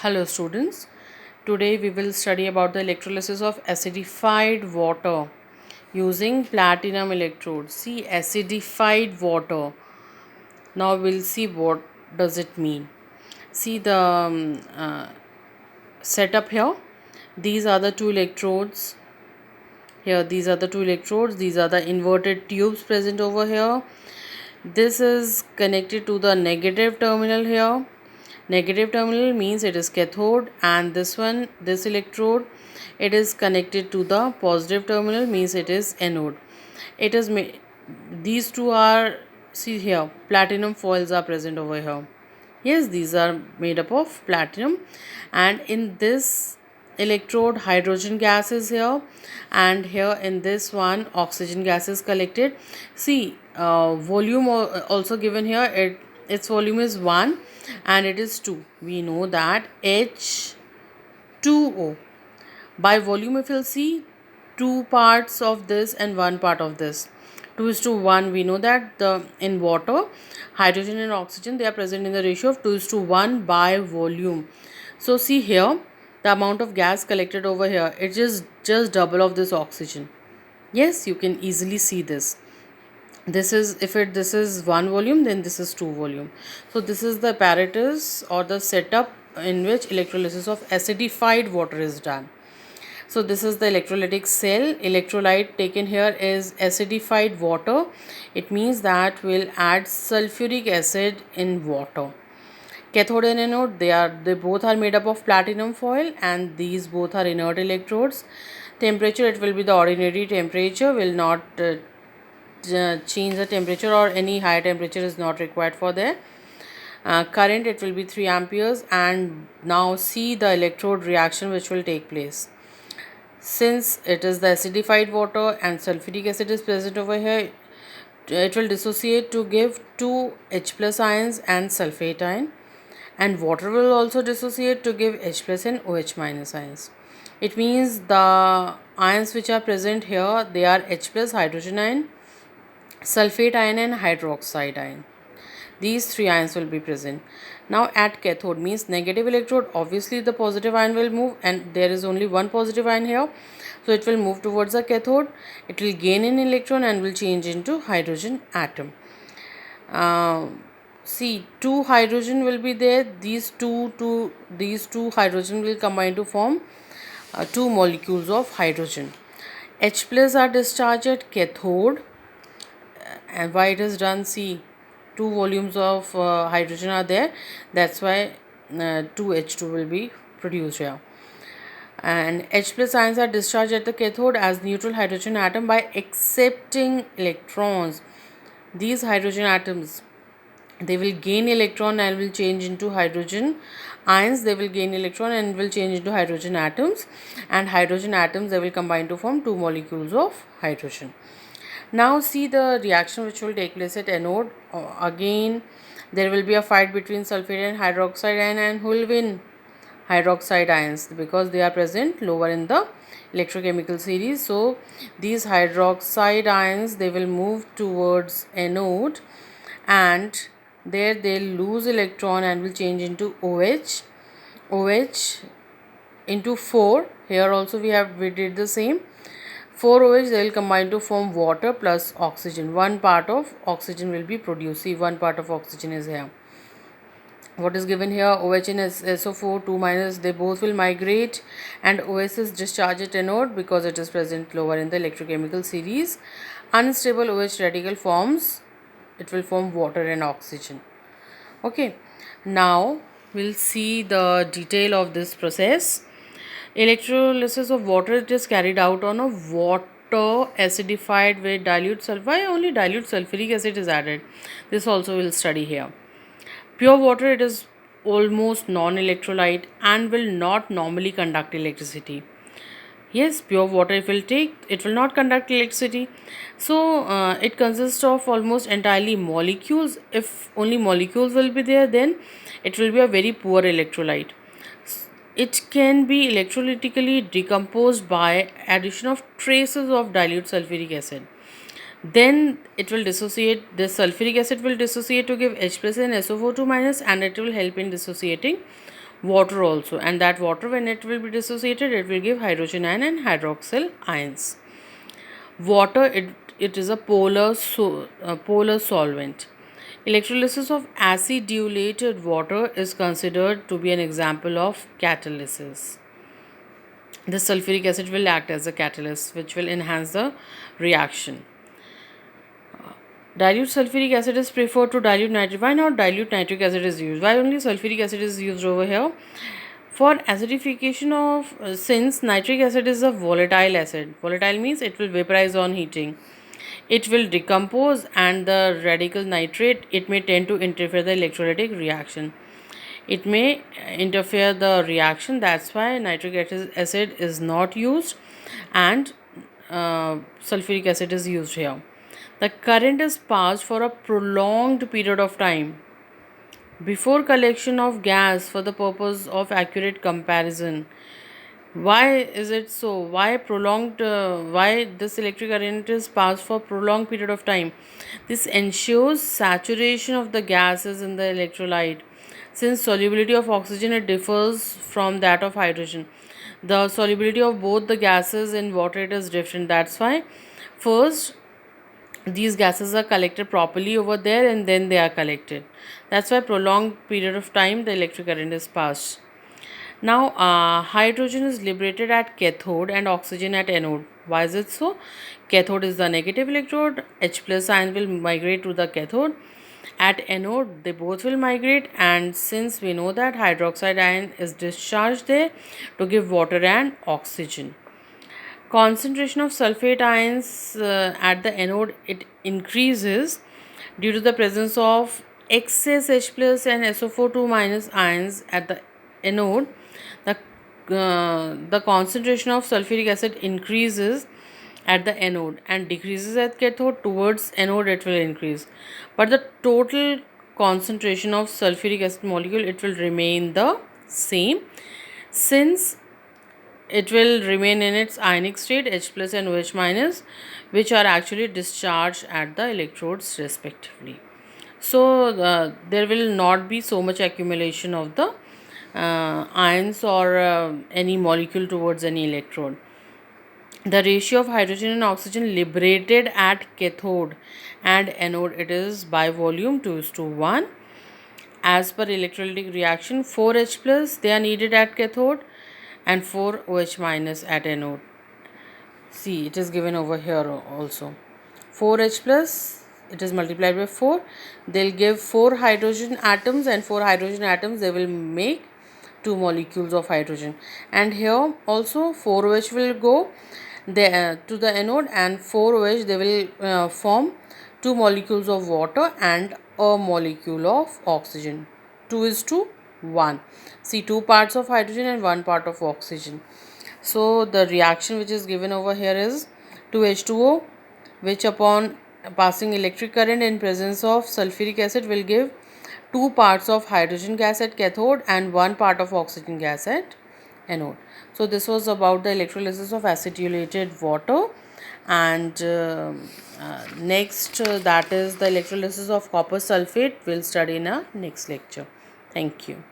Hello students, today we will study about the electrolysis of acidified water using platinum electrodes. See, acidified water. Now we'll see what does it mean. See the setup here. These are the two electrodes. Here these are the two electrodes. These are the inverted tubes present over here. This is connected to the negative terminal here. Negative terminal means it is cathode, and this electrode, it is connected to the positive terminal means it is anode. It is these two are, see here, platinum foils are present over here. Yes, these are made up of platinum, and in this electrode hydrogen gas is here, and here in this one oxygen gas is collected. See, volume also given here. Its volume is 1 and it is 2. We know that H2O. By volume, if you'll see, 2 parts of this and 1 part of this, 2 is to 1. We know that in water, hydrogen and oxygen, they are present in the ratio of 2 is to 1 by volume. So see here, the amount of gas collected over here, it is just double of this oxygen. Yes, you can easily see this. This is, if it this is 1 volume, then this is 2 volume. So this is the apparatus or the setup in which electrolysis of acidified water is done. So this is the electrolytic cell. Electrolyte taken here is acidified water. It means that we'll add sulfuric acid in water. Cathode and anode, they both are made up of platinum foil, and these both are inert electrodes. Temperature, it will be the ordinary temperature, will not change the temperature, or any higher temperature is not required for there. Current, it will be 3 amperes. And now see the electrode reaction which will take place. Since it is the acidified water and sulfuric acid is present over here, it will dissociate to give 2 H plus ions and sulfate ion, and water will also dissociate to give H plus and OH minus ions. It means the ions which are present here, they are H plus hydrogen ion, sulfate ion and hydroxide ion. These 3 ions will be present. Now at cathode means negative electrode, obviously the positive ion will move, and there is only one positive ion here, so it will move towards the cathode. It will gain an electron and will change into hydrogen atom. See, 2 hydrogen will be there. These two hydrogen will combine to form 2 molecules of hydrogen. H plus are discharged at cathode. And why it is done? See, 2 volumes of hydrogen are there. That's why 2H2 will be produced here. And H plus ions are discharged at the cathode as neutral hydrogen atom by accepting electrons. These hydrogen atoms, they will gain electron and will change into hydrogen ions. They will gain electron and will change into hydrogen atoms, and hydrogen atoms, they will combine to form 2 molecules of hydrogen. Now see the reaction which will take place at anode. Again, there will be a fight between sulfate and hydroxide ion, and who will win? Hydroxide ions, because they are present lower in the electrochemical series. So these hydroxide ions, they will move towards anode, and there they'll lose electron and will change into OH into 4. Here also we did the same. 4 OH, they will combine to form water plus oxygen. One part of oxygen will be produced. See, one part of oxygen is here. What is given here? OH and SO4 2 minus, they both will migrate, and OS is discharged at anode because it is present lower in the electrochemical series. Unstable OH radical forms, it will form water and oxygen. Okay, now we'll see the detail of this process. Electrolysis of water, it is carried out on a water acidified with dilute sulfur. Why only dilute sulfuric acid is added? This also we'll study here. Pure water, it is almost non-electrolyte and will not normally conduct electricity. Yes, pure water, it will not conduct electricity. So it consists of almost entirely molecules. If only molecules will be there, then it will be a very poor electrolyte. It can be electrolytically decomposed by addition of traces of dilute sulfuric acid. Then it will dissociate, the sulfuric acid will dissociate to give H plus and SO4 2 minus, and it will help in dissociating water also, and that water, when it will be dissociated, it will give hydrogen ion and hydroxyl ions. Water, it is a polar solvent. Electrolysis of acidulated water is considered to be an example of catalysis. The sulfuric acid will act as a catalyst which will enhance the reaction. Dilute sulfuric acid is preferred to dilute nitric. Why not dilute nitric acid is used? Why only sulfuric acid is used over here? For acidification of, since nitric acid is a volatile acid, volatile means it will vaporize on heating. It will decompose, and the radical nitrate, it may tend to interfere the electrolytic reaction. It may interfere the reaction. That's why nitric acid is not used, and sulfuric acid is used here. The current is passed for a prolonged period of time before collection of gas for the purpose of accurate comparison. Why is it so? Why prolonged? Why this electric current is passed for prolonged period of time? This ensures saturation of the gases in the electrolyte. Since solubility of oxygen, it differs from that of hydrogen. The solubility of both the gases in water, it is different. That's why first these gases are collected properly over there, and then they are collected. That's why prolonged period of time the electric current is passed. Now, hydrogen is liberated at cathode and oxygen at anode. Why is it so? Cathode is the negative electrode. H plus ion will migrate to the cathode. At anode, they both will migrate, and since we know that hydroxide ion is discharged there to give water and oxygen. Concentration of sulfate ions at the anode, it increases due to the presence of excess H plus and SO4 minus ions at the anode. The concentration of sulfuric acid increases at the anode and decreases at cathode. Towards anode, it will increase, but the total concentration of sulfuric acid molecule, it will remain the same, since it will remain in its ionic state, H plus and OH minus, which are actually discharged at the electrodes respectively. So there will not be so much accumulation of the ions or any molecule towards any electrode. The ratio of hydrogen and oxygen liberated at cathode and anode, it is by volume 2:1. As per electrolytic reaction, 4H plus they are needed at cathode and 4OH minus at anode. See, it is given over here also. 4H plus, it is multiplied by 4. They'll give 4 hydrogen atoms, and 4 hydrogen atoms, they will make 2 molecules of hydrogen. And here also 4OH will go there to the anode, and 4OH they will form 2 molecules of water and a molecule of oxygen. 2:1. See, 2 parts of hydrogen and 1 part of oxygen. So the reaction which is given over here is 2H2O, which upon passing electric current in presence of sulfuric acid will give 2 parts of hydrogen gas at cathode and 1 part of oxygen gas at anode. So this was about the electrolysis of acidulated water, and next that is the electrolysis of copper sulfate. We'll study in our next lecture. Thank you.